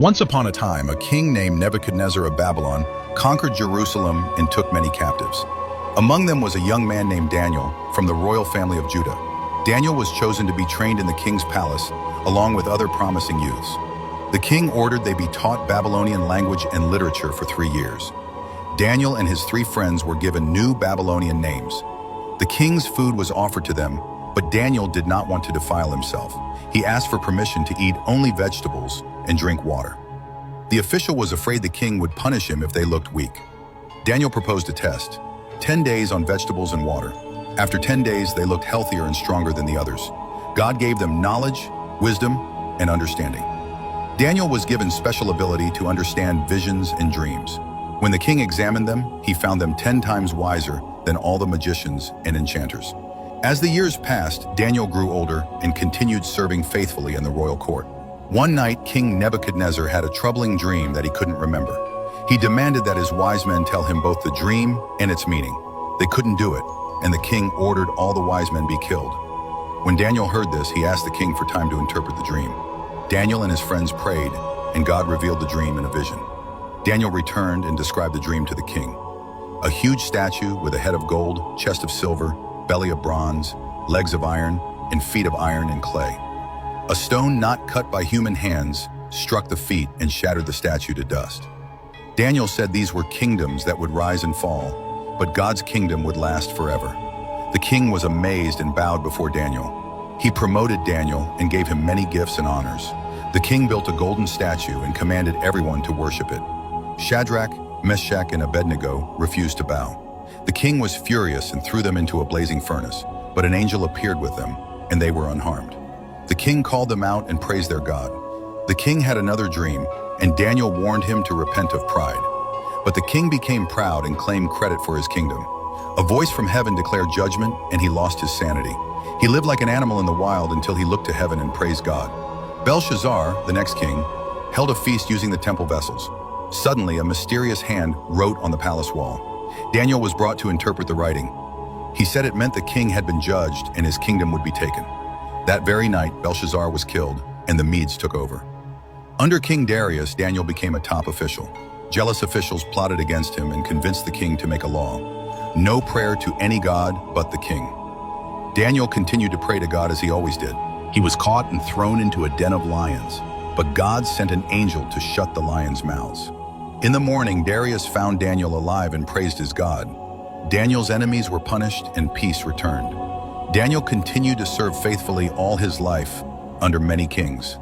Once upon a time, a king named Nebuchadnezzar of Babylon conquered Jerusalem and took many captives. Among them was a young man named Daniel from the royal family of Judah. Daniel was chosen to be trained in the king's palace, along with other promising youths. The king ordered they be taught Babylonian language and literature for 3 years. Daniel and his 3 friends were given new Babylonian names. The king's food was offered to them, but Daniel did not want to defile himself. He asked for permission to eat only vegetables and drink water. The official was afraid the king would punish him if they looked weak. Daniel proposed a test: 10 days on vegetables and water. After 10 days, they looked healthier and stronger than the others. God gave them knowledge, wisdom, and understanding. Daniel was given special ability to understand visions and dreams. When the king examined them, he found them 10 times wiser than all the magicians and enchanters. As the years passed, Daniel grew older and continued serving faithfully in the royal court. One night, King Nebuchadnezzar had a troubling dream that he couldn't remember. He demanded that his wise men tell him both the dream and its meaning. They couldn't do it, and the king ordered all the wise men be killed. When Daniel heard this, he asked the king for time to interpret the dream. Daniel and his friends prayed, and God revealed the dream in a vision. Daniel returned and described the dream to the king. A huge statue with a head of gold, chest of silver, belly of bronze, legs of iron, and feet of iron and clay. A stone not cut by human hands struck the feet and shattered the statue to dust. Daniel said these were kingdoms that would rise and fall, but God's kingdom would last forever. The king was amazed and bowed before Daniel. He promoted Daniel and gave him many gifts and honors. The king built a golden statue and commanded everyone to worship it. Shadrach, Meshach, and Abednego refused to bow. The king was furious and threw them into a blazing furnace, but an angel appeared with them, and they were unharmed. The king called them out and praised their God. The king had another dream, and Daniel warned him to repent of pride. But the king became proud and claimed credit for his kingdom. A voice from heaven declared judgment, and he lost his sanity. He lived like an animal in the wild until he looked to heaven and praised God. Belshazzar, the next king, held a feast using the temple vessels. Suddenly, a mysterious hand wrote on the palace wall. Daniel was brought to interpret the writing. He said it meant the king had been judged and his kingdom would be taken. That very night, Belshazzar was killed, and the Medes took over. Under King Darius, Daniel became a top official. Jealous officials plotted against him and convinced the king to make a law: no prayer to any god but the king. Daniel continued to pray to God as he always did. He was caught and thrown into a den of lions, but God sent an angel to shut the lions' mouths. In the morning, Darius found Daniel alive and praised his God. Daniel's enemies were punished and peace returned. Daniel continued to serve faithfully all his life under many kings.